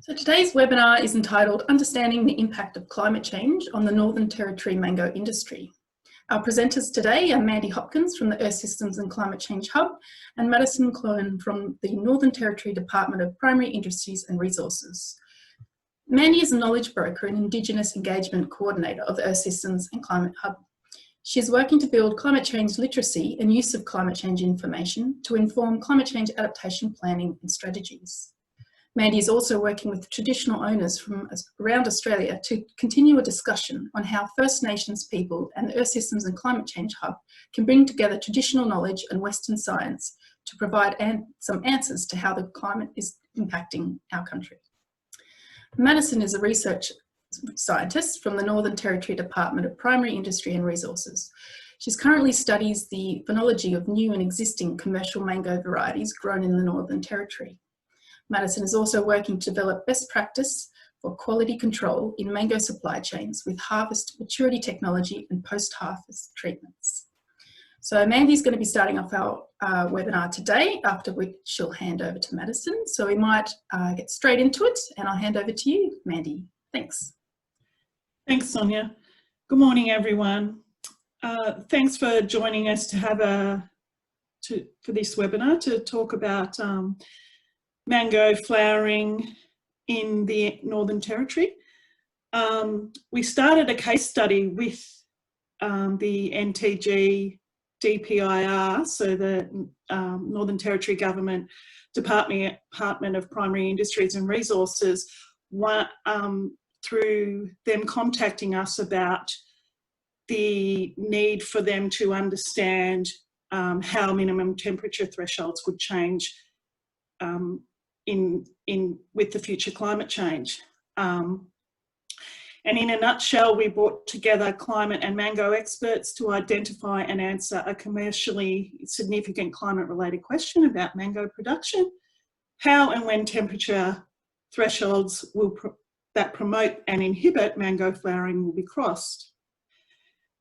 So today's webinar is entitled Understanding the Impact of Climate Change on the Northern Territory Mango Industry. Our presenters today are Mandy Hopkins from the Earth Systems and Climate Change Hub and Maddison Clonan from the Northern Territory Department of Primary Industries and Resources. Mandy is a knowledge broker and Indigenous engagement coordinator of the Earth Systems and Climate Hub. She is working to build climate change literacy and use of climate change information to inform climate change adaptation planning and strategies. Mandy is also working with traditional owners from around Australia to continue a discussion on how First Nations people and the Earth Systems and Climate Change Hub can bring together traditional knowledge and Western science to provide some answers to how the climate is impacting our country. Maddison is a research scientist from the Northern Territory Department of Primary Industry and Resources. She currently studies the phenology of new and existing commercial mango varieties grown in the Northern Territory. Maddison is also working to develop best practice for quality control in mango supply chains with harvest maturity technology and post-harvest treatments. So Mandy's going to be starting off our webinar today, after which she'll hand over to Maddison. So we might get straight into it, and I'll hand over to you, Mandy. Thanks. Thanks, Sonia. Good morning, everyone. Thanks for joining us to have for this webinar to talk about mango flowering in the Northern Territory. We started a case study with the NTG DPIR, so the Northern Territory Government Department of Primary Industries and Resources, through them contacting us about the need for them to understand how minimum temperature thresholds would change with the future climate change. And in a nutshell, we brought together climate and mango experts to identify and answer a commercially significant climate-related question about mango production, how and when temperature thresholds that promote and inhibit mango flowering will be crossed.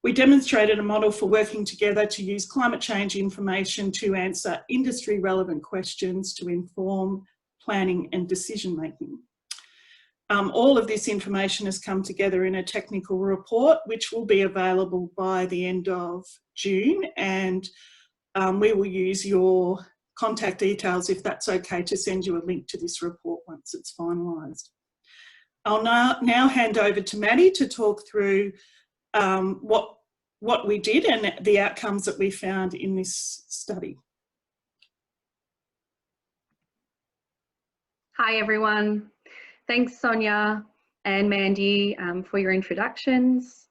We demonstrated a model for working together to use climate change information to answer industry-relevant questions to inform planning and decision-making. All of this information has come together in a technical report, which will be available by the end of June, and we will use your contact details, if that's okay, to send you a link to this report once it's finalised. I'll now hand over to Maddie to talk through what we did and the outcomes that we found in this study. Hi everyone. Thanks Sonia and Mandy for your introductions.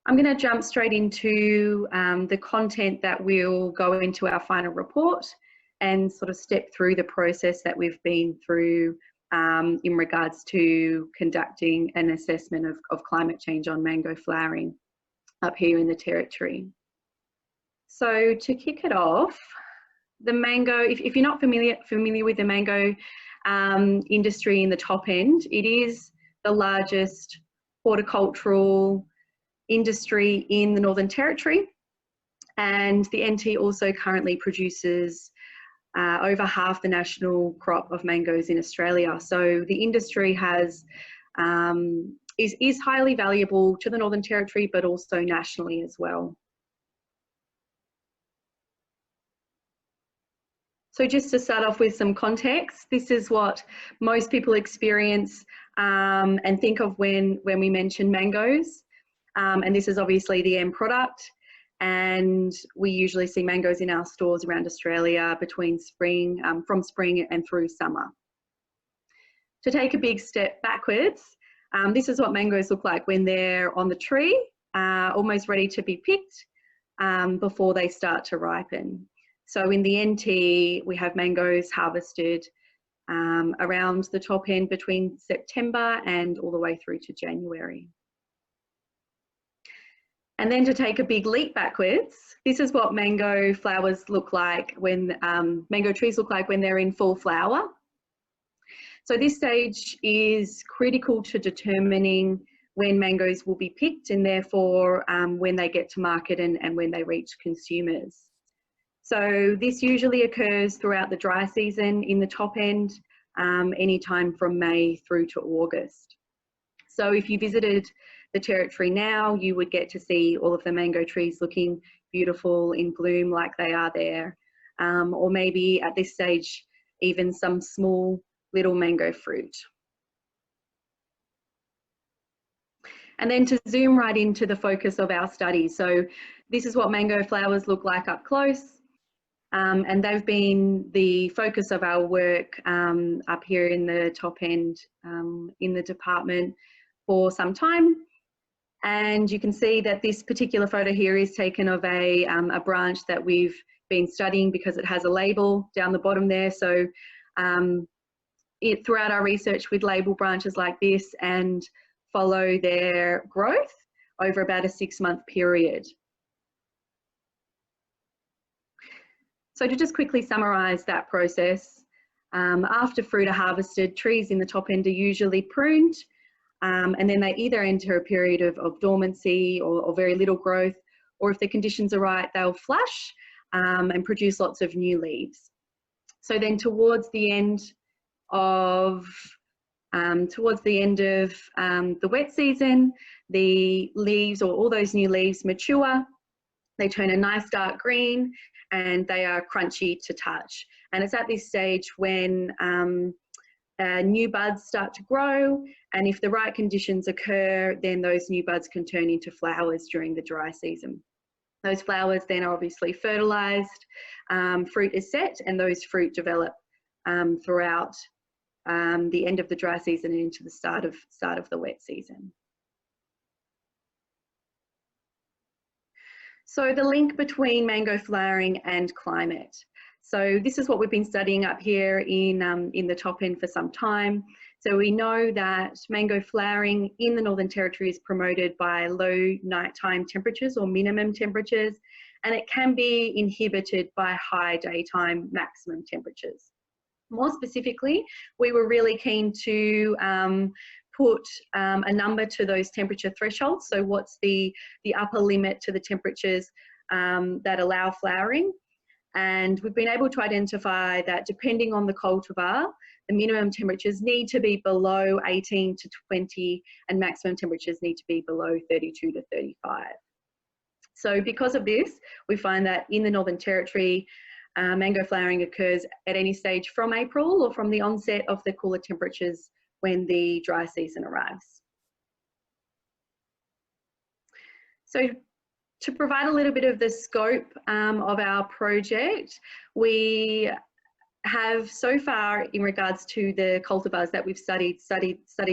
I'm going to jump straight into the content that will go into our final report and sort of step through the process that we've been through in regards to conducting an assessment of climate change on mango flowering up here in the Territory. So to kick it off, the mango, if you're not familiar with the mango industry in the top end, it is the largest horticultural industry in the Northern Territory, and the NT also currently produces over half the national crop of mangoes in Australia. So the industry has is highly valuable to the Northern Territory, but also nationally as well. So just to start off with some context, this is what most people experience and think of when we mention mangoes. And this is obviously the end product. And we usually see mangoes in our stores around Australia between spring, from spring and through summer. To take a big step backwards, this is what mangoes look like when they're on the tree, almost ready to be picked before they start to ripen. So in the NT, we have mangoes harvested around the top end between September and all the way through to January. And then to take a big leap backwards, this is what mango flowers look like when, mango trees look like when they're in full flower. So this stage is critical to determining when mangoes will be picked and therefore when they get to market and when they reach consumers. So this usually occurs throughout the dry season in the top end, anytime from May through to August. So if you visited the territory now, you would get to see all of the mango trees looking beautiful in bloom like they are there. Or maybe at this stage, even some small little mango fruit. And then to zoom right into the focus of our study. So this is what mango flowers look like up close. And they've been the focus of our work up here in the top end in the department for some time. And you can see that this particular photo here is taken of a branch that we've been studying because it has a label down the bottom there. So throughout our research, we'd label branches like this and follow their growth over about a 6-month period. So to just quickly summarise that process, after fruit are harvested, trees in the top end are usually pruned, and then they either enter a period of dormancy or very little growth, or if the conditions are right, they'll flush and produce lots of new leaves. So then towards the end of the wet season, the leaves, or all those new leaves, mature. They turn a nice dark green and they are crunchy to touch. And it's at this stage when new buds start to grow, and if the right conditions occur, then those new buds can turn into flowers during the dry season. Those flowers then are obviously fertilised, fruit is set, and those fruit develop throughout the end of the dry season and into the start of the wet season. So the link between mango flowering and climate. So this is what we've been studying up here in the top end for some time. So we know that mango flowering in the Northern Territory is promoted by low nighttime temperatures or minimum temperatures, and it can be inhibited by high daytime maximum temperatures. More specifically, we were really keen to put a number to those temperature thresholds. So what's the upper limit to the temperatures that allow flowering? And we've been able to identify that depending on the cultivar, the minimum temperatures need to be below 18 to 20 and maximum temperatures need to be below 32 to 35. So because of this, we find that in the Northern Territory, mango flowering occurs at any stage from April or from the onset of the cooler temperatures when the dry season arrives. So to provide a little bit of the scope of our project, we have so far, in regards to the cultivars that we've studied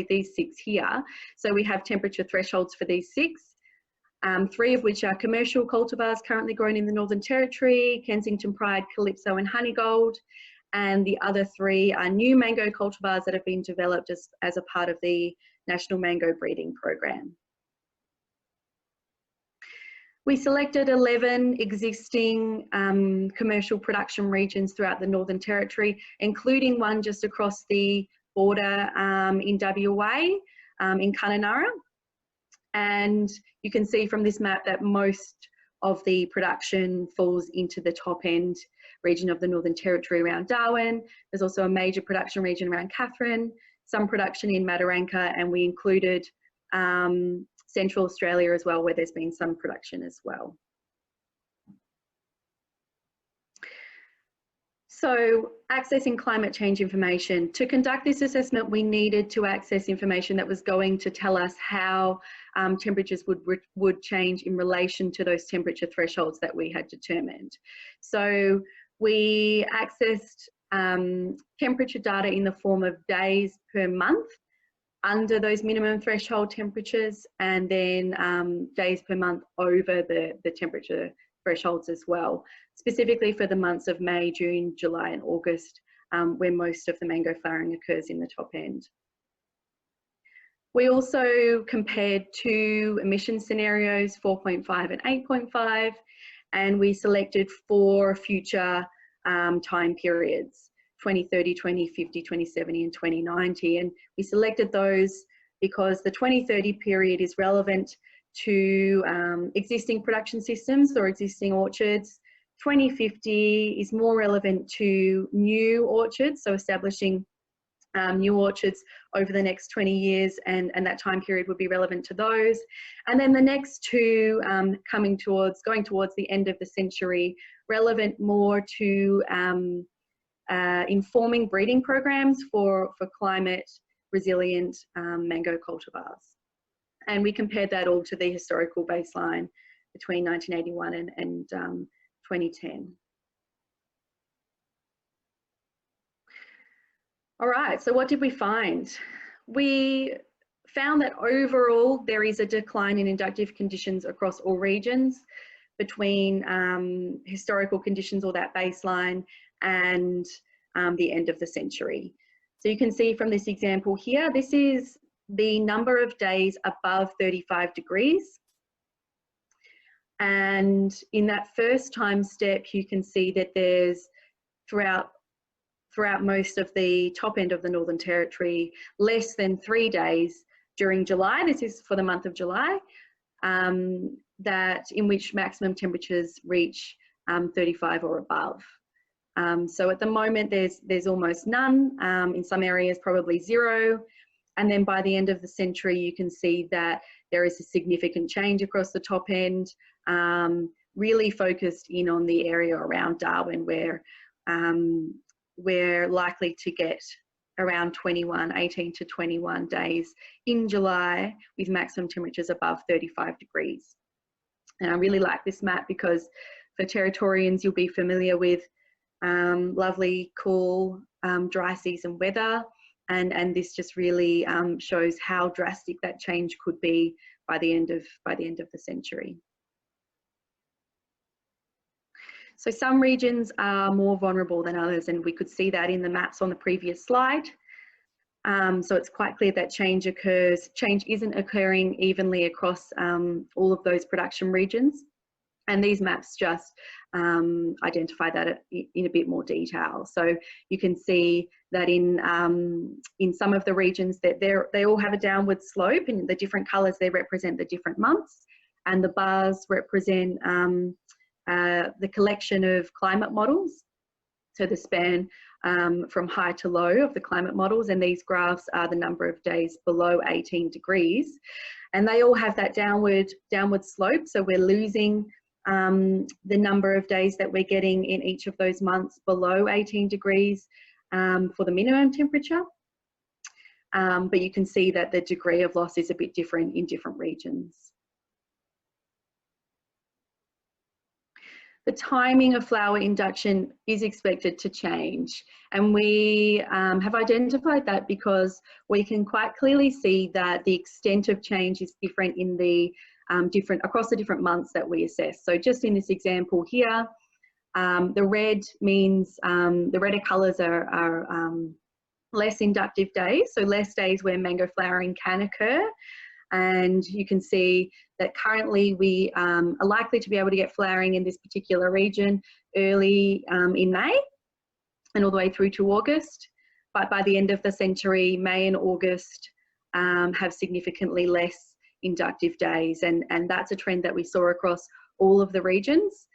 these 6 here. So we have temperature thresholds for these 6. 3 of which are commercial cultivars currently grown in the Northern Territory, Kensington Pride, Calypso and Honeygold. And the other 3 are new mango cultivars that have been developed as a part of the National Mango Breeding Program. We selected 11 existing commercial production regions throughout the Northern Territory, including one just across the border in WA, in Kununurra. And you can see from this map that most of the production falls into the top end region of the Northern Territory around Darwin. There's also a major production region around Katherine, some production in Mataranka, and we included Central Australia as well, where there's been some production as well. So accessing climate change information. To conduct this assessment, we needed to access information that was going to tell us how temperatures would change in relation to those temperature thresholds that we had determined. So we accessed temperature data in the form of days per month under those minimum threshold temperatures, and then days per month over the temperature thresholds as well, specifically for the months of May, June, July and August, where most of the mango flowering occurs in the top end. We also compared 2 emission scenarios, 4.5 and 8.5, and we selected 4 future time periods, 2030, 2050, 2070 and 2090. And we selected those because the 2030 period is relevant to existing production systems or existing orchards. 2050 is more relevant to new orchards, so establishing new orchards over the next 20 years, and that time period would be relevant to those. And then the next two going towards the end of the century, relevant more to informing breeding programs for climate resilient mango cultivars. And we compared that all to the historical baseline between 1981 and 2010. All right, so what did we find? We found that overall there is a decline in inductive conditions across all regions between historical conditions or that baseline and the end of the century. So you can see from this example here, this is the number of days above 35 degrees. And in that first time step, you can see that there's throughout most of the top end of the Northern Territory, less than 3 days during July, this is for the month of July, that in which maximum temperatures reach 35 or above. So at the moment there's almost none, in some areas probably 0, and then by the end of the century you can see that there is a significant change across the top end, really focused in on the area around Darwin, where we're likely to get around 18 to 21 days in July with maximum temperatures above 35 degrees. And I really like this map because for Territorians, you'll be familiar with lovely, cool, dry season weather. And this just really shows how drastic that change could be by the end of the century. So some regions are more vulnerable than others, and we could see that in the maps on the previous slide. So it's quite clear that change isn't occurring evenly across all of those production regions. And these maps just identify that in a bit more detail. So you can see that in some of the regions that they all have a downward slope, and the different colours, they represent the different months, and the bars represent the collection of climate models, so the span from high to low of the climate models, and these graphs are the number of days below 18 degrees, and they all have that downward slope. So we're losing the number of days that we're getting in each of those months below 18 degrees for the minimum temperature, but you can see that the degree of loss is a bit different in different regions. The timing of flower induction is expected to change, and we have identified that because we can quite clearly see that the extent of change is different in the across the different months that we assess. So just in this example here, the red means the redder colours are less inductive days, so less days where mango flowering can occur. And you can see that currently we are likely to be able to get flowering in this particular region early in May and all the way through to August. But by the end of the century, May and August have significantly less inductive days. And that's a trend that we saw across all of the regions.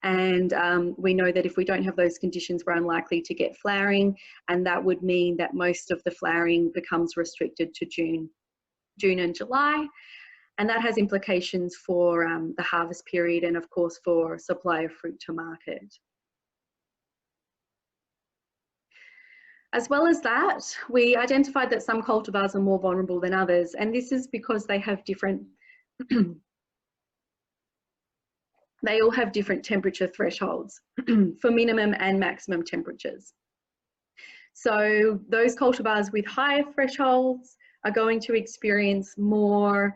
And we know that if we don't have those conditions, we're unlikely to get flowering. And that would mean that most of the flowering becomes restricted to June and July, and that has implications for the harvest period and of course for supply of fruit to market. As well as that, we identified that some cultivars are more vulnerable than others, and this is because they have different they all have different temperature thresholds for minimum and maximum temperatures. So those cultivars with higher thresholds are going to experience more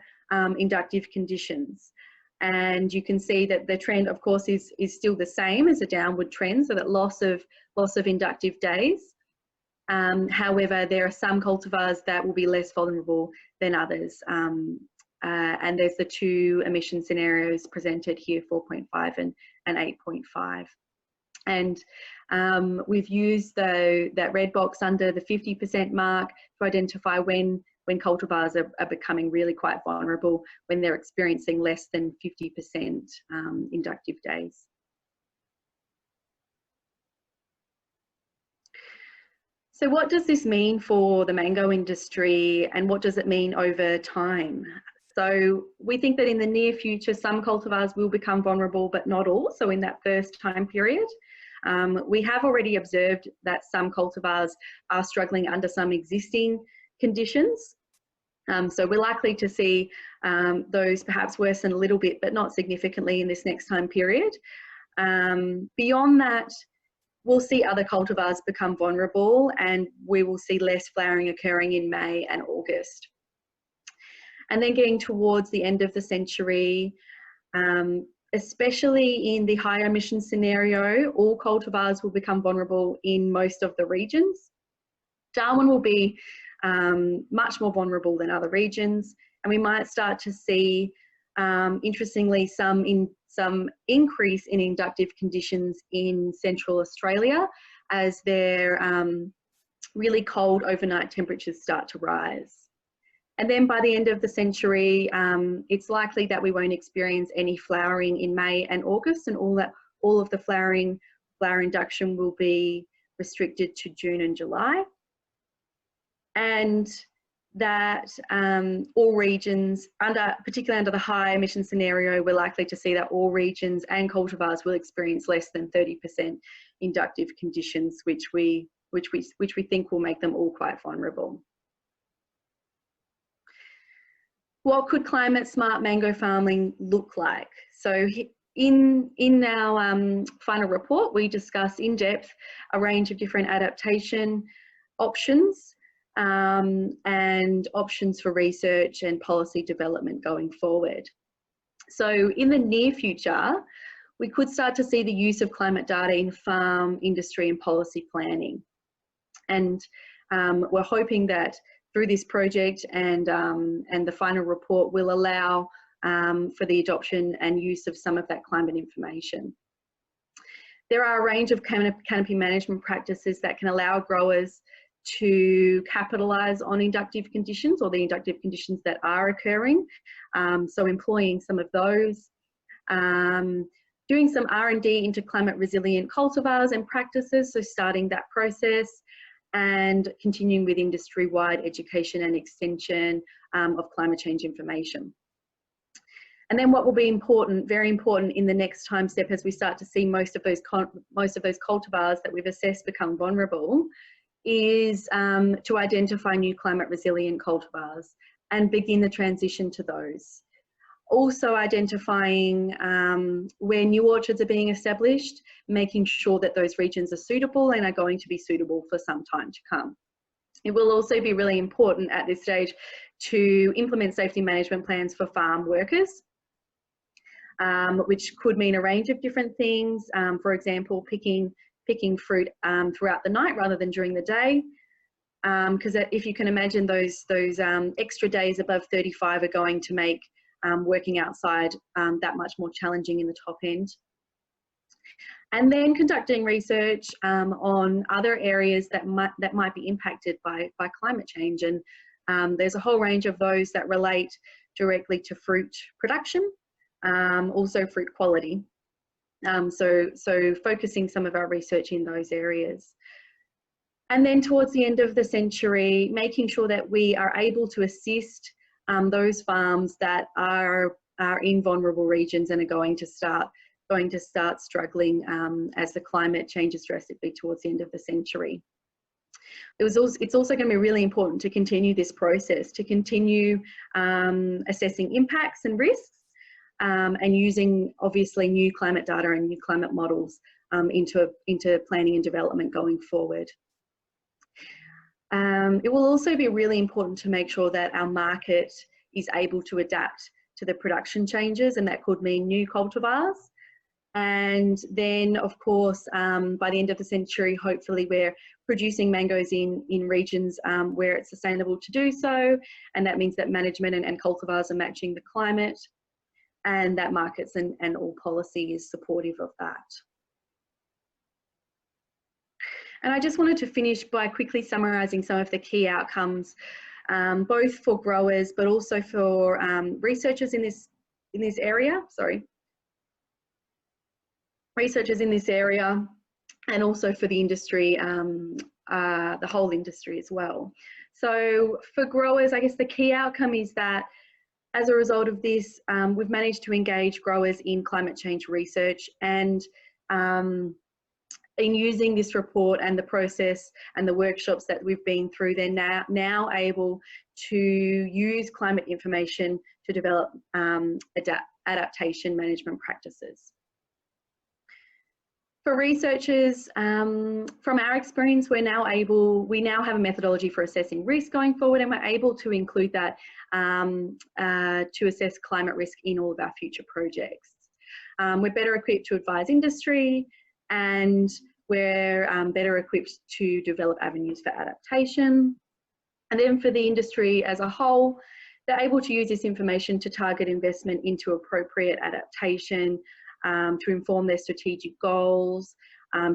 inductive conditions. And you can see that the trend, of course, is still the same as a downward trend, so that loss of inductive days. However, there are some cultivars that will be less vulnerable than others. And there's the two emission scenarios presented here, 4.5 and 8.5. And we've used that red box under the 50% mark to identify when cultivars are becoming really quite vulnerable, when they're experiencing less than 50% inductive days. So what does this mean for the mango industry, and what does it mean over time? So we think that in the near future, some cultivars will become vulnerable, but not all. So in that first time period, we have already observed that some cultivars are struggling under some existing conditions. So we're likely to see those perhaps worsen a little bit, but not significantly in this next time period. Beyond that, we'll see other cultivars become vulnerable, and we will see less flowering occurring in May and August. And then getting towards the end of the century, especially in the higher emission scenario, all cultivars will become vulnerable in most of the regions. Darwin will be much more vulnerable than other regions, and we might start to see, interestingly, some increase in inductive conditions in Central Australia as their really cold overnight temperatures start to rise. And then by the end of the century, it's likely that we won't experience any flowering in May and August, and all of the flower induction will be restricted to June and July. And that all regions, particularly under the high emission scenario, we're likely to see that all regions and cultivars will experience less than 30% inductive conditions, which we think will make them all quite vulnerable. What could climate smart mango farming look like? So in our final report, we discuss in depth a range of different adaptation options and options for research and policy development going forward. So in the near future, we could start to see the use of climate data in farm, industry and policy planning. And we're hoping that through this project and the final report will allow for the adoption and use of some of that climate information. There are a range of canopy management practices that can allow growers to capitalise on inductive conditions, or the inductive conditions that are occurring. So employing some of those, doing some R&D into climate resilient cultivars and practices, so starting that process, and continuing with industry-wide education and extension of climate change information. And then what will be important, very important in the next time step, as we start to see most of those cultivars that we've assessed become vulnerable, is to identify new climate resilient cultivars and begin the transition to those. Also identifying where new orchards are being established, making sure that those regions are suitable and are going to be suitable for some time to come. It will also be really important at this stage to implement safety management plans for farm workers, which could mean a range of different things. For example, picking fruit throughout the night rather than during the day. Because if you can imagine, those extra days above 35 are going to make working outside that much more challenging in the top end. And then conducting research on other areas that might be impacted by climate change. And there's a whole range of those that relate directly to fruit production, also fruit quality. So focusing some of our research in those areas. And then towards the end of the century, making sure that we are able to assist those farms that are in vulnerable regions and are going to start struggling as the climate changes drastically towards the end of the century. It's also going to be really important to continue this process, to continue assessing impacts and risks, and using obviously new climate data and new climate models into planning and development going forward. It will also be really important to make sure that our market is able to adapt to the production changes, and that could mean new cultivars. And then, of course, by the end of the century, hopefully we're producing mangoes in regions where it's sustainable to do so, and that means that management and cultivars are matching the climate, and that markets and all policy is supportive of that. And I just wanted to finish by quickly summarising some of the key outcomes, both for growers but also for researchers in this area. Researchers in this area, and also for the industry the whole industry as well. So for growers, I guess the key outcome is that as a result of this, we've managed to engage growers in climate change research, and in using this report and the process and the workshops that we've been through, they're now able to use climate information to develop adaptation management practices. For researchers, from our experience, we now have a methodology for assessing risk going forward, and we're able to include that to assess climate risk in all of our future projects. We're better equipped to advise industry, and we're better equipped to develop avenues for adaptation. And then for the industry as a whole, they're able to use this information to target investment into appropriate adaptation, to inform their strategic goals,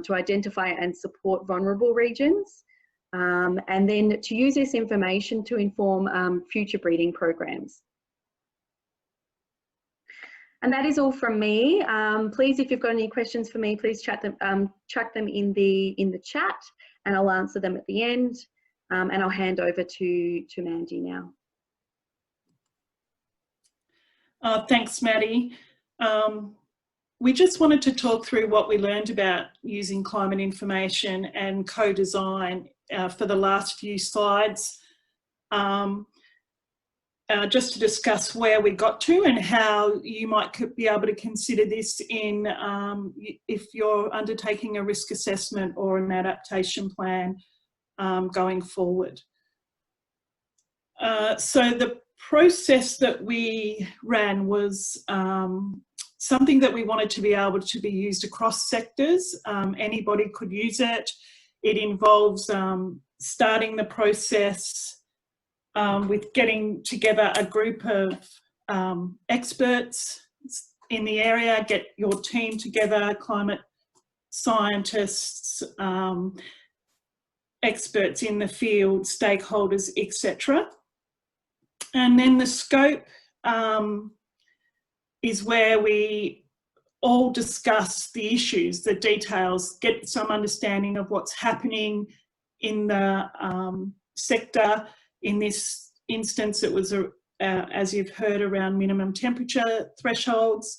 to identify and support vulnerable regions, and then to use this information to inform future breeding programs. And that is all from me. Please, if you've got any questions for me, please chuck them in the chat, and I'll answer them at the end. And I'll hand over to Mandy now. Thanks, Maddie. We just wanted to talk through what we learned about using climate information and co-design for the last few slides, just to discuss where we got to and how you might be able to consider this in if you're undertaking a risk assessment or an adaptation plan going forward. So the process that we ran was something that we wanted to be able to be used across sectors. Anybody could use it. It involves starting the process with getting together a group of experts in the area, get your team together, climate scientists, experts in the field, stakeholders, etc. And then the scope is where we all discuss the issues, the details, get some understanding of what's happening in the sector. In this instance, it was, as you've heard, around minimum temperature thresholds.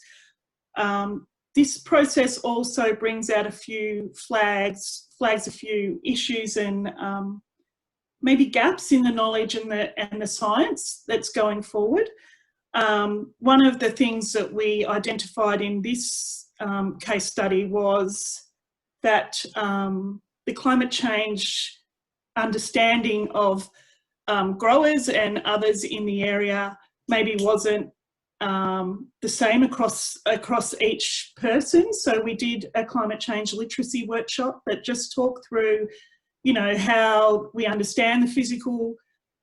This process also brings out a few flags a few issues and maybe gaps in the knowledge and the science that's going forward. One of the things that we identified in this case study was that the climate change understanding of growers and others in the area maybe wasn't the same across each person. So we did a climate change literacy workshop that just talked through, you know, how we understand the physical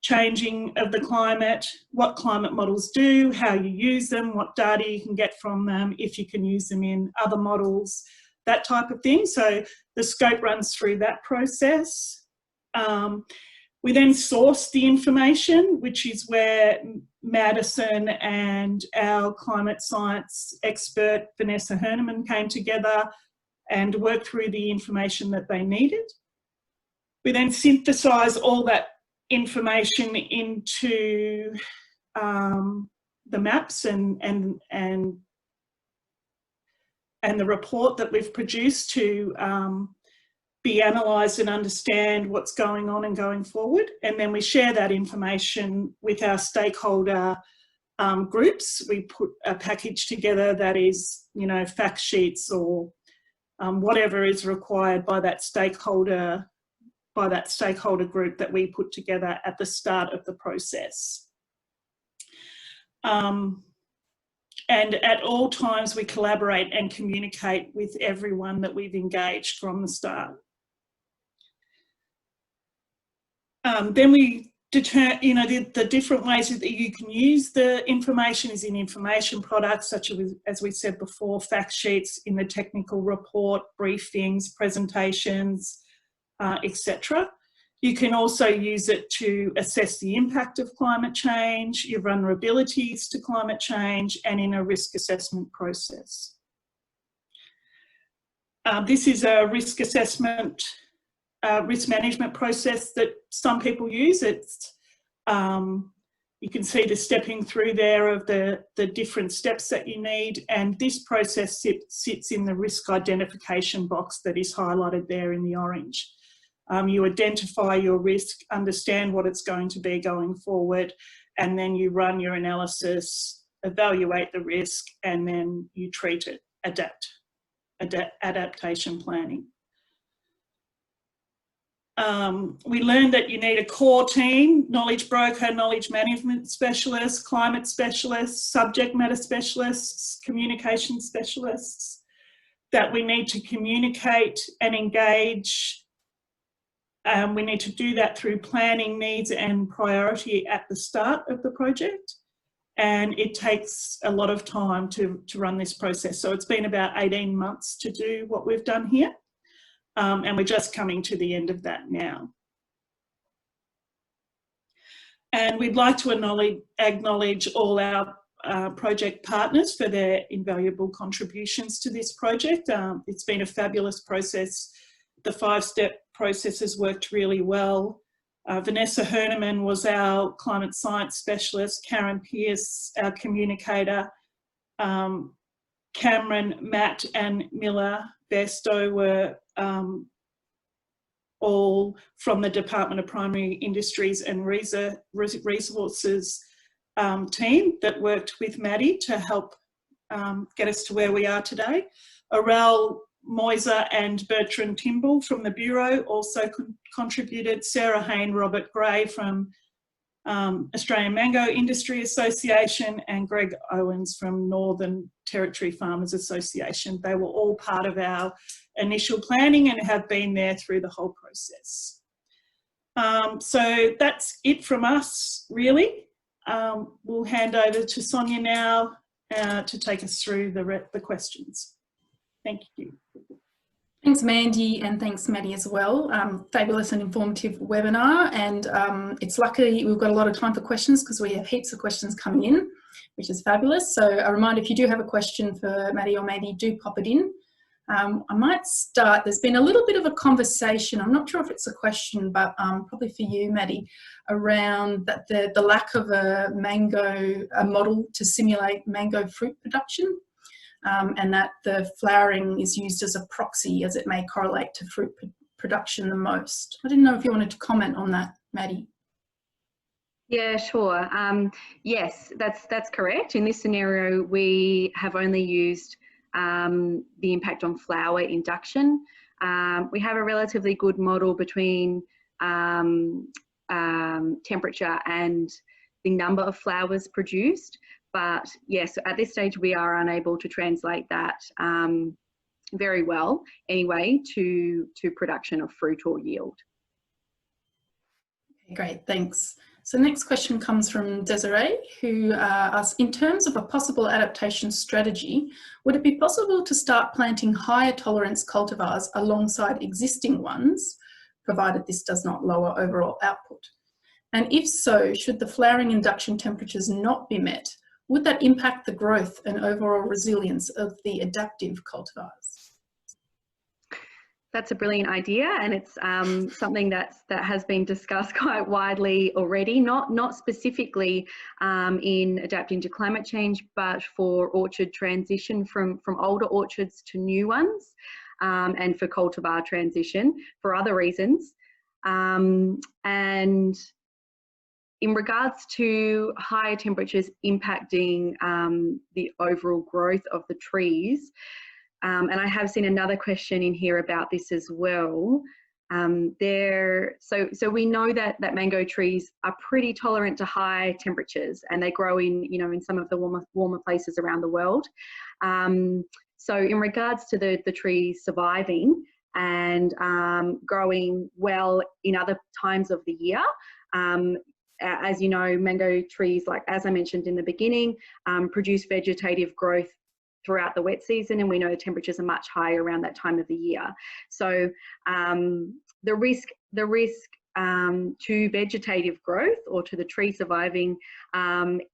changing of the climate, what climate models do, how you use them, what data you can get from them, if you can use them in other models, that type of thing. So the scope runs through that process. We then sourced the information, which is where Maddison and our climate science expert, Vanessa Herneman, came together and worked through the information that they needed. We then synthesised all that information into the maps and the report that we've produced to be analysed and understand what's going on and going forward. And then we share that information with our stakeholder groups. We put a package together that is, you know, fact sheets or whatever is required by that stakeholder group that we put together at the start of the process. And at all times we collaborate and communicate with everyone that we've engaged from the start. Then we determine, you know, the different ways that you can use the information is in information products, such as we said before, fact sheets, in the technical report, briefings, presentations, etc. You can also use it to assess the impact of climate change, your vulnerabilities to climate change, and in a risk assessment process. This is a risk assessment risk management process that some people use. It's you can see the stepping through there of the different steps that you need, and this process sits in the risk identification box that is highlighted there in the orange. You identify your risk, understand what it's going to be going forward, and then you run your analysis, evaluate the risk, and then you treat it, adaptation planning. We learned that you need a core team, knowledge broker, knowledge management specialist, climate specialists, subject matter specialists, communication specialists, that we need to communicate and engage. We need to do that through planning needs and priority at the start of the project. And it takes a lot of time to run this process. So it's been about 18 months to do what we've done here. And we're just coming to the end of that now. And we'd like to acknowledge all our project partners for their invaluable contributions to this project. It's been a fabulous process. The 5-step process has worked really well. Vanessa Herneman was our climate science specialist, Karen Pearce, our communicator, Cameron, Matt and Miller Besto were all from the Department of Primary Industries and Resources team that worked with Maddie to help get us to where we are today. Aurel Moiser and Bertrand Timble from the Bureau also contributed. Sarah Hain, Robert Gray from Australian Mango Industry Association, and Greg Owens from Northern Territory Farmers Association. They were all part of our initial planning and have been there through the whole process. So that's it from us, really. We'll hand over to Sonia now to take us through the questions. Thank you. Thanks, Mandy, and thanks, Maddie, as well. Fabulous and informative webinar, and it's lucky we've got a lot of time for questions because we have heaps of questions coming in, which is fabulous. So a reminder, if you do have a question for Maddie or Mandy, do pop it in. I might start. There's been a little bit of a conversation, I'm not sure if it's a question, but probably for you, Maddie, around that the lack of a model to simulate mango fruit production. And that the flowering is used as a proxy as it may correlate to fruit production the most. I didn't know if you wanted to comment on that, Maddie. Yeah, sure. Yes, that's correct. In this scenario, we have only used the impact on flower induction. We have a relatively good model between temperature and the number of flowers produced. But yes, at this stage, we are unable to translate that very well anyway to production of fruit or yield. Great, thanks. So next question comes from Desiree, who asks, in terms of a possible adaptation strategy, would it be possible to start planting higher tolerance cultivars alongside existing ones, provided this does not lower overall output? And if so, should the flowering induction temperatures not be met, would that impact the growth and overall resilience of the adaptive cultivars? That's a brilliant idea, and it's something that has been discussed quite widely already, not specifically in adapting to climate change, but for orchard transition from older orchards to new ones, and for cultivar transition for other reasons. And in regards to higher temperatures impacting the overall growth of the trees, and I have seen another question in here about this as well. So we know that mango trees are pretty tolerant to high temperatures, and they grow in some of the warmer places around the world. So in regards to the trees surviving and growing well in other times of the year, as you know, mango trees, like as I mentioned in the beginning, produce vegetative growth throughout the wet season, and we know the temperatures are much higher around that time of the year. So the risk to vegetative growth or to the tree surviving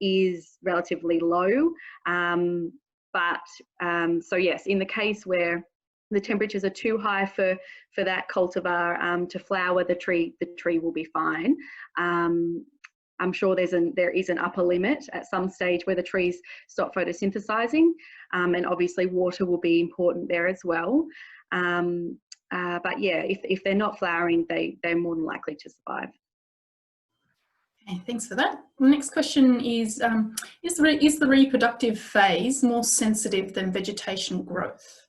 is relatively low. So yes, in the case where the temperatures are too high for that cultivar to flower, the tree will be fine. I'm sure there is an upper limit at some stage where the trees stop photosynthesizing, and obviously water will be important there as well. But yeah, if they're not flowering, they're more than likely to survive. Okay, thanks for that. The next question is the reproductive phase more sensitive than vegetation growth?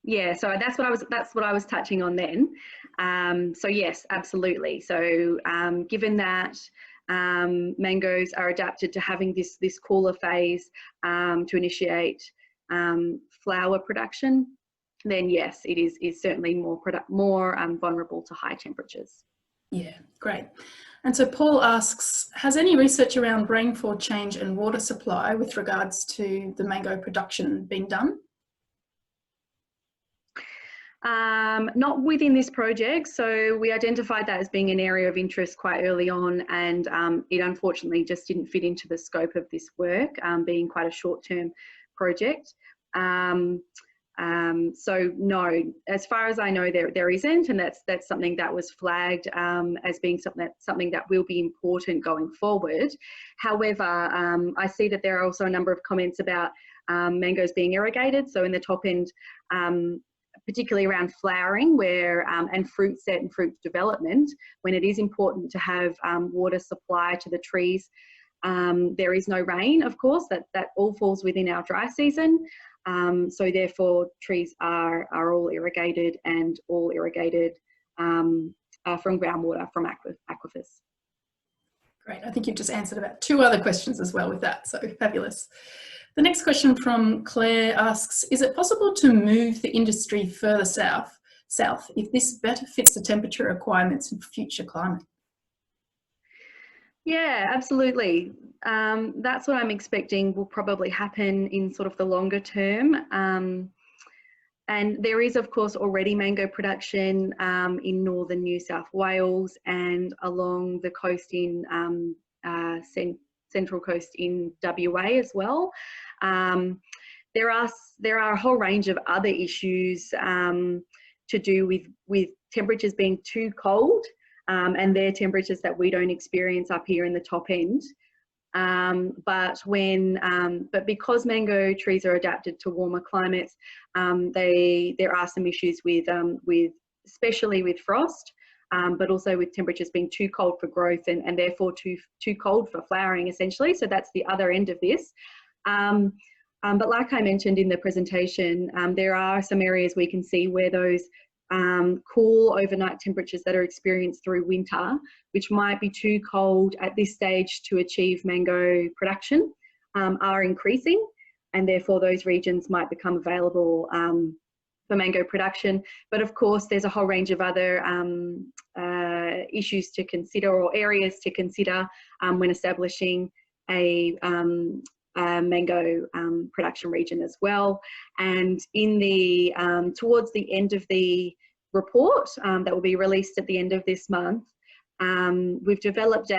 Yeah, so that's what I was touching on then. So yes, absolutely. So given that mangoes are adapted to having this cooler phase to initiate flower production, then yes, it is certainly more vulnerable to high temperatures. Yeah, great. And so Paul asks, has any research around rainfall change and water supply with regards to the mango production been done? Not within this project. So we identified that as being an area of interest quite early on, and it unfortunately just didn't fit into the scope of this work, being quite a short-term project. So no, as far as I know, there isn't, and that's something that was flagged as being something that will be important going forward. However, I see that there are also a number of comments about mangoes being irrigated. So in the top end, particularly around flowering, where and fruit set and fruit development, when it is important to have water supply to the trees. There is no rain, of course, that all falls within our dry season. So therefore trees are all irrigated, and all irrigated from groundwater, from aquifers. Great, I think you've just answered about 2 other questions as well with that, so fabulous. The next question from Claire asks, is it possible to move the industry further south if this better fits the temperature requirements in future climate? Yeah, absolutely. That's what I'm expecting will probably happen in sort of the longer term. And there is, of course, already mango production in northern New South Wales and along the coast in central coast in WA as well. There are a whole range of other issues to do with temperatures being too cold, and they're temperatures that we don't experience up here in the top end. But because mango trees are adapted to warmer climates, there are some issues with especially with frost, but also with temperatures being too cold for growth and therefore too cold for flowering, essentially. So that's the other end of this. But like I mentioned in the presentation, there are some areas we can see where those cool overnight temperatures that are experienced through winter, which might be too cold at this stage to achieve mango production, are increasing, and therefore those regions might become available for mango production. But of course, there's a whole range of other issues to consider, or areas to consider when establishing a mango production region as well. And in the towards the end of the report that will be released at the end of this month, we've developed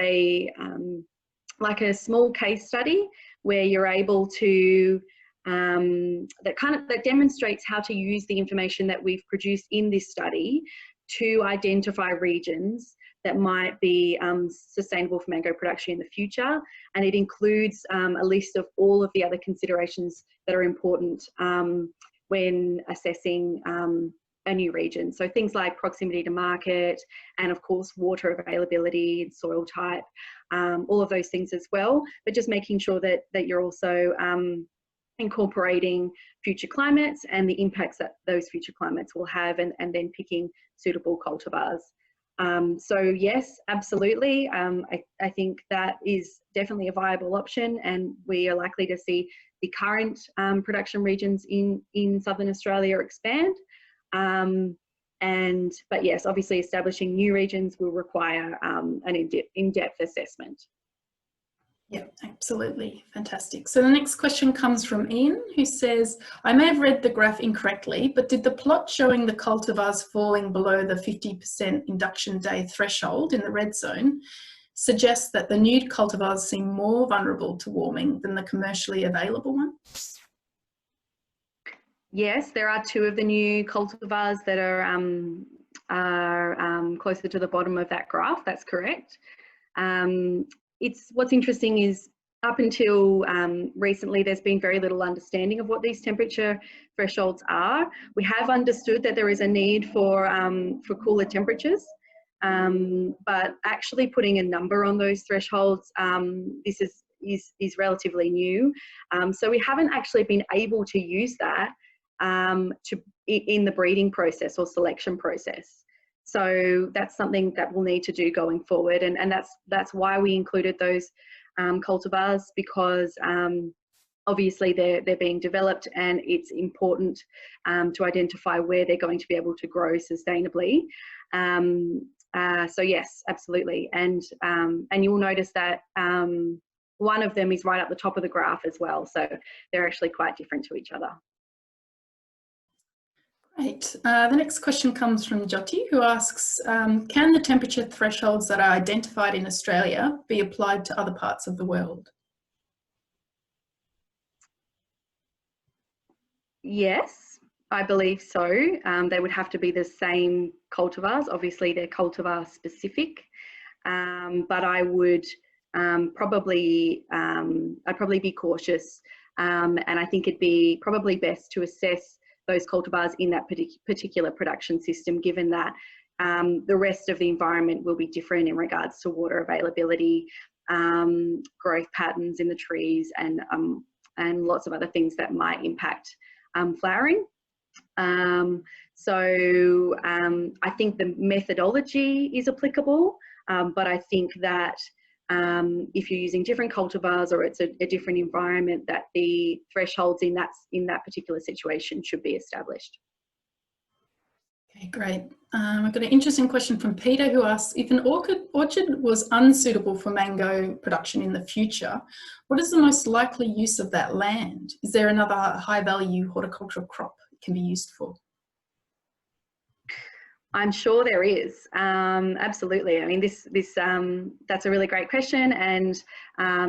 like a small case study where you're able to that demonstrates how to use the information that we've produced in this study to identify regions that might be sustainable for mango production in the future. And it includes a list of all of the other considerations that are important when assessing a new region. So things like proximity to market, and of course water availability, soil type, all of those things as well, but just making sure that you're also incorporating future climates and the impacts that those future climates will have, and then picking suitable cultivars. So yes, absolutely. I think that is definitely a viable option, and we are likely to see the current production regions in Southern Australia expand. But yes, obviously establishing new regions will require an in-depth assessment. Yeah, absolutely. Fantastic. So the next question comes from Ian, who says, I may have read the graph incorrectly, but did the plot showing the cultivars falling below the 50% induction day threshold in the red zone suggest that the new cultivars seem more vulnerable to warming than the commercially available ones? Yes, there are two of the new cultivars that are closer to the bottom of that graph. That's correct. What's interesting is up until recently, there's been very little understanding of what these temperature thresholds are. We have understood that there is a need for cooler temperatures, but actually putting a number on those thresholds, this is relatively new. So we haven't actually been able to use that in the breeding process or selection process. So that's something that we'll need to do going forward, and that's why we included those cultivars, because obviously they're being developed, and it's important to identify where they're going to be able to grow sustainably. So yes, absolutely, and you'll notice that one of them is right up the top of the graph as well, so they're actually quite different to each other. Great. The next question comes from Jyoti, who asks, can the temperature thresholds that are identified in Australia be applied to other parts of the world? Yes, I believe so. They would have to be the same cultivars. Obviously, they're cultivar specific, but I would I'd probably be cautious, and I think it'd be probably best to assess those cultivars in that particular production system, given that the rest of the environment will be different in regards to water availability, growth patterns in the trees, and lots of other things that might impact flowering. So I think the methodology is applicable, but I think that if you're using different cultivars or it's a different environment, that the thresholds in that particular situation should be established. Okay, great. I've got an interesting question from Peter, who asks, if an orchard was unsuitable for mango production in the future, what is the most likely use of that land? Is there another high value horticultural crop it can be used for? I'm sure there is, absolutely. I mean, that's a really great question, and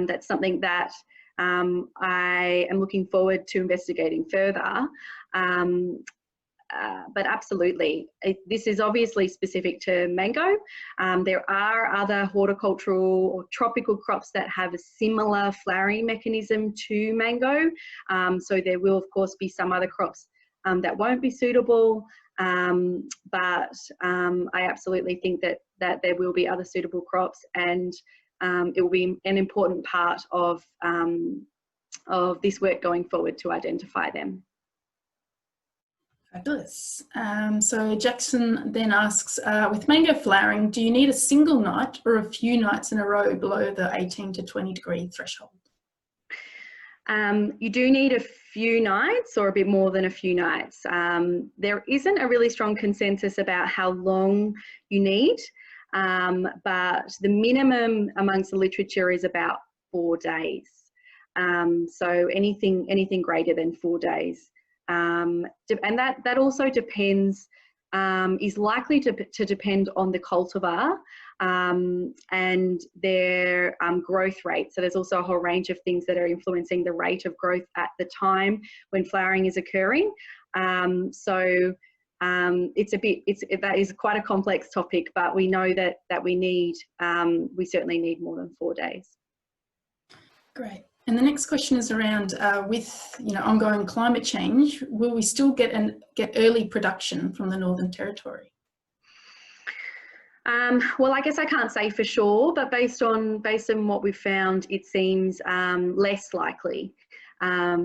that's something that I am looking forward to investigating further. But absolutely, this is obviously specific to mango. There are other horticultural or tropical crops that have a similar flowering mechanism to mango. So there will, of course, be some other crops that won't be suitable. But I absolutely think that there will be other suitable crops, and it will be an important part of this work going forward to identify them. Fabulous. So Jackson then asks, with mango flowering, do you need a single night or a few nights in a row below the 18 to 20 degree threshold? You do need a few nights, or a bit more than a few nights. There isn't a really strong consensus about how long you need, but the minimum amongst the literature is about 4 days. So anything greater than 4 days. And that also depends, is likely to depend on the cultivar and their growth rate. So there's also a whole range of things that are influencing the rate of growth at the time when flowering is occurring. So that is quite a complex topic, but we know that we certainly need more than 4 days. Great. And the next question is around with ongoing climate change, will we still get early production from the Northern Territory? Well, I guess I can't say for sure, but based on what we've found, it seems less likely.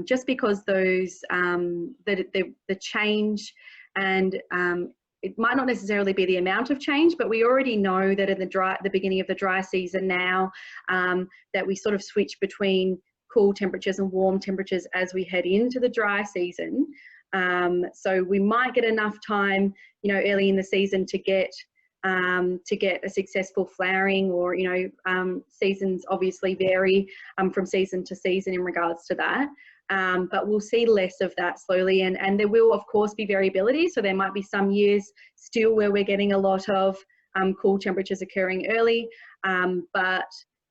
Just because those the change, and it might not necessarily be the amount of change, but we already know that in the beginning of the dry season now, that we sort of switch between cool temperatures and warm temperatures as we head into the dry season. So we might get enough time, early in the season to get a successful flowering, or seasons obviously vary from season to season in regards to that. But we'll see less of that slowly, and there will of course be variability. So there might be some years still where we're getting a lot of cool temperatures occurring early, but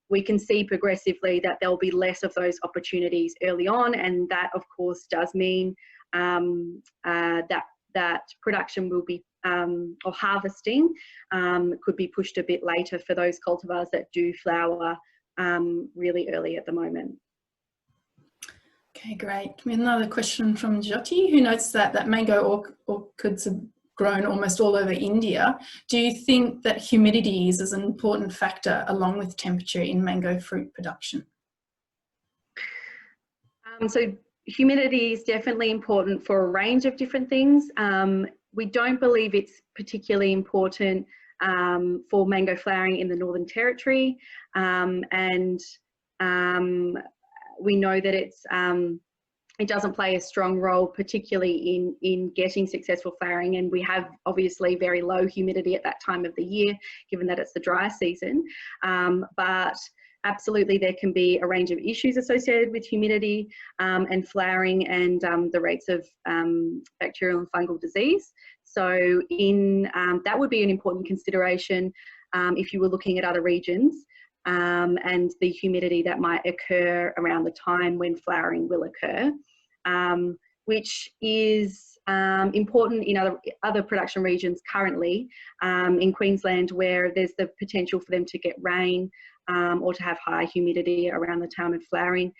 we can see progressively that there'll be less of those opportunities early on, and that of course does mean that production will be, or harvesting could be pushed a bit later for those cultivars that do flower really early at the moment. Okay, great. We have another question from Jyoti, who notes that mango orchids have grown almost all over India. Do you think that humidity is an important factor along with temperature in mango fruit production? So humidity is definitely important for a range of different things. We don't believe it's particularly important for mango flowering in the Northern Territory, and we know that it doesn't play a strong role, particularly in getting successful flowering, and we have obviously very low humidity at that time of the year, given that it's the dry season. But absolutely, there can be a range of issues associated with humidity and flowering, and the rates of bacterial and fungal disease. So that would be an important consideration if you were looking at other regions and the humidity that might occur around the time when flowering will occur, which is important in other production regions currently, in Queensland, where there's the potential for them to get rain or to have high humidity around the time of flowering,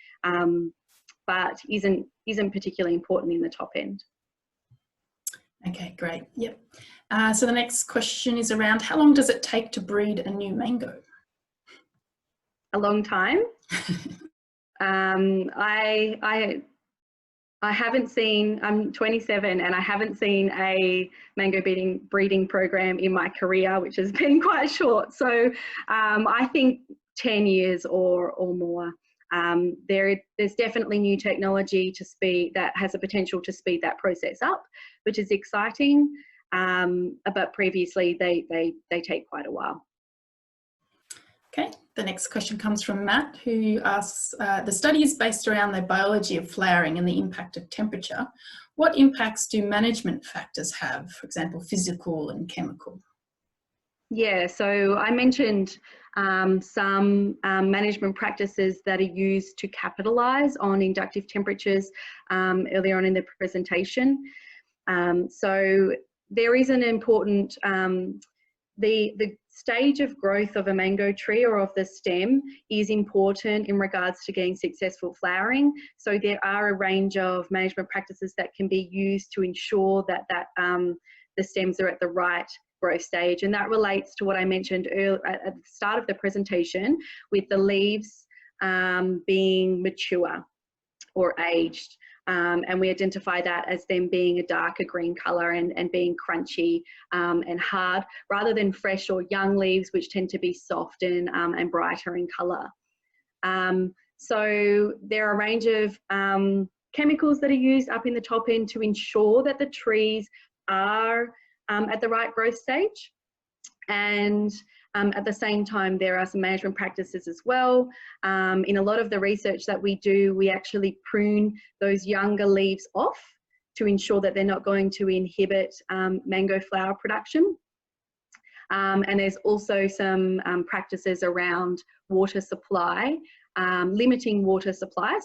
but isn't particularly important in the top end. Okay, great. Yep. So the next question is around how long does it take to breed a new mango? A long time. I haven't seen, I'm 27 and I haven't seen a mango breeding program in my career, which has been quite short. So I think 10 years or more. There's definitely new technology that has a potential to speed that process up, which is exciting. But previously they take quite a while. Okay, the next question comes from Matt, who asks, the study is based around the biology of flowering and the impact of temperature. What impacts do management factors have, for example, physical and chemical? Yeah, so I mentioned some management practices that are used to capitalise on inductive temperatures earlier on in the presentation. So there is an important, the stage of growth of a mango tree or of the stem is important in regards to getting successful flowering. So there are a range of management practices that can be used to ensure that the stems are at the right growth stage, and that relates to what I mentioned earlier at the start of the presentation, with the leaves being mature or aged. And we identify that as them being a darker green colour and being crunchy and hard, rather than fresh or young leaves, which tend to be soft and brighter in colour. So there are a range of chemicals that are used up in the top end to ensure that the trees are at the right growth stage. And at the same time, there are some management practices as well. In a lot of the research that we do, we actually prune those younger leaves off to ensure that they're not going to inhibit mango flower production. And there's also some practices around water supply, limiting water supply,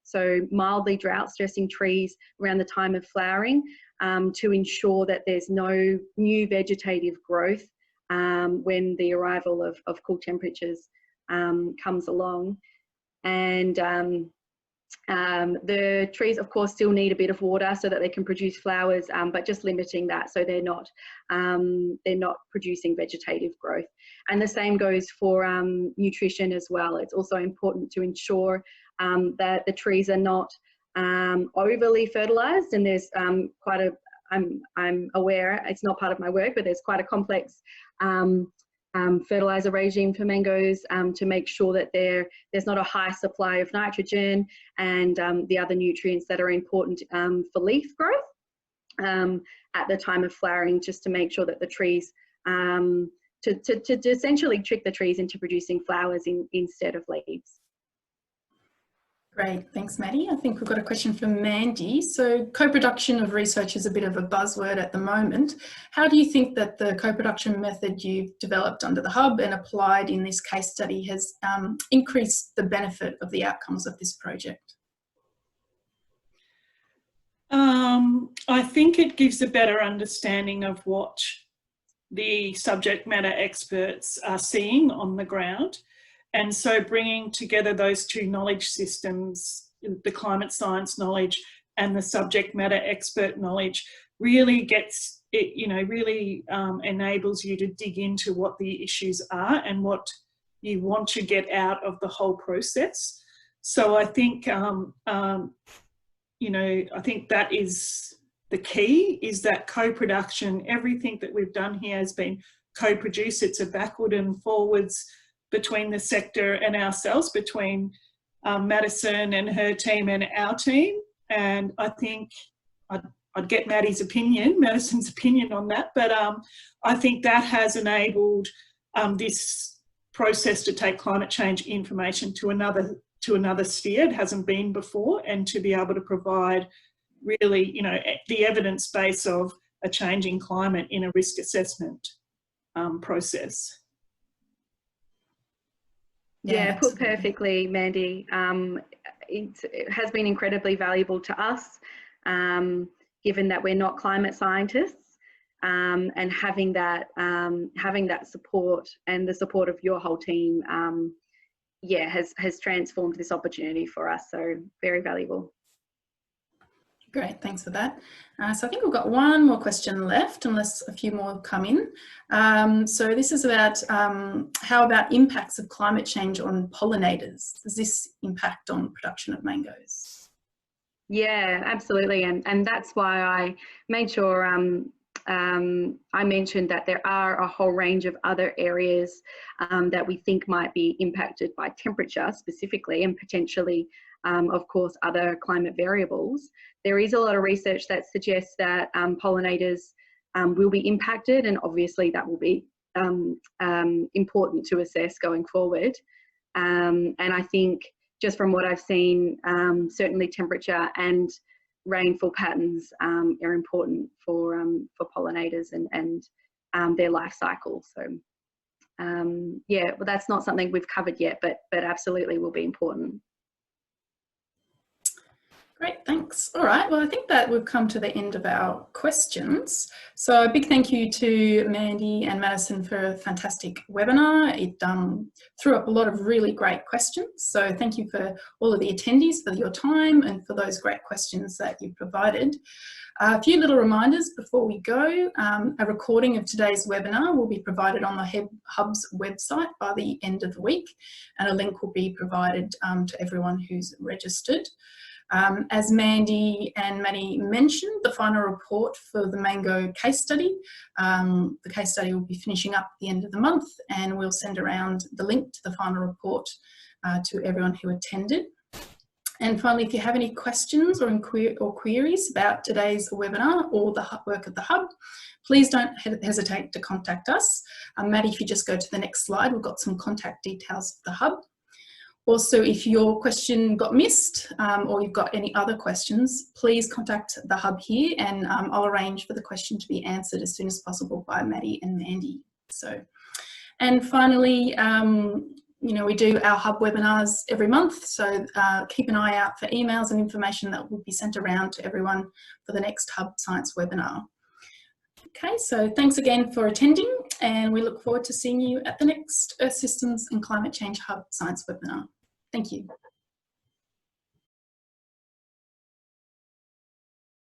so mildly drought stressing trees around the time of flowering to ensure that there's no new vegetative growth when the arrival of cool temperatures comes along. And the trees, of course, still need a bit of water so that they can produce flowers, but just limiting that so they're not producing vegetative growth. And the same goes for nutrition as well. It's also important to ensure that the trees are not overly fertilized, and there's quite a, I'm aware it's not part of my work, but there's quite a complex fertilizer regime for mangoes to make sure that there's not a high supply of nitrogen and the other nutrients that are important for leaf growth at the time of flowering, just to make sure that the trees, to essentially trick the trees into producing flowers instead of leaves. Great, thanks Maddie. I think we've got a question from Mandy. So co-production of research is a bit of a buzzword at the moment. How do you think that the co-production method you've developed under the Hub and applied in this case study has increased the benefit of the outcomes of this project? I think it gives a better understanding of what the subject matter experts are seeing on the ground. And so bringing together those two knowledge systems, the climate science knowledge and the subject matter expert knowledge, really gets it, you know, really enables you to dig into what the issues are and what you want to get out of the whole process. So I think, you know, I think that is the key, is that co-production. Everything that we've done here has been co-produced. It's a backward and forwards between the sector and ourselves, between Maddison and her team and our team. And I think I'd get Maddison's opinion on that, but I think that has enabled this process to take climate change information to another sphere. It hasn't been before, and to be able to provide really, you know, the evidence base of a changing climate in a risk assessment process. Yeah, put perfectly, Mandy. It has been incredibly valuable to us, given that we're not climate scientists, and having that support and the support of your whole team, yeah, has transformed this opportunity for us. So very valuable. Great, thanks for that. So I think we've got one more question left, unless a few more come in. So this is about how about impacts of climate change on pollinators? Does this impact on production of mangoes? Yeah, absolutely, and that's why I made sure I mentioned that there are a whole range of other areas that we think might be impacted by temperature specifically, and potentially, of course, other climate variables. There is a lot of research that suggests that pollinators will be impacted, and obviously that will be important to assess going forward. And I think just from what I've seen, certainly temperature and rainfall patterns are important for pollinators and their life cycle. So yeah, well, that's not something we've covered yet, but absolutely will be important. Great, thanks. All right, well, I think that we've come to the end of our questions. So a big thank you to Mandy and Maddison for a fantastic webinar. It threw up a lot of really great questions. So thank you for all of the attendees for your time and for those great questions that you provided. A few little reminders before we go. A recording of today's webinar will be provided on the Hub's website by the end of the week, and a link will be provided to everyone who's registered. As Mandy and Maddie mentioned, the final report for the mango case study, the case study will be finishing up at the end of the month, and we'll send around the link to the final report to everyone who attended. And finally, if you have any questions or queries about today's webinar or the work of the Hub, please don't hesitate to contact us. Maddie, if you just go to the next slide, we've got some contact details for the Hub. Also, if your question got missed or you've got any other questions, please contact the Hub here, and I'll arrange for the question to be answered as soon as possible by Maddie and Mandy. So, and finally, you know, we do our Hub webinars every month, so keep an eye out for emails and information that will be sent around to everyone for the next Hub Science webinar. Okay, so thanks again for attending, and we look forward to seeing you at the next Earth Systems and Climate Change Hub Science webinar. Thank you.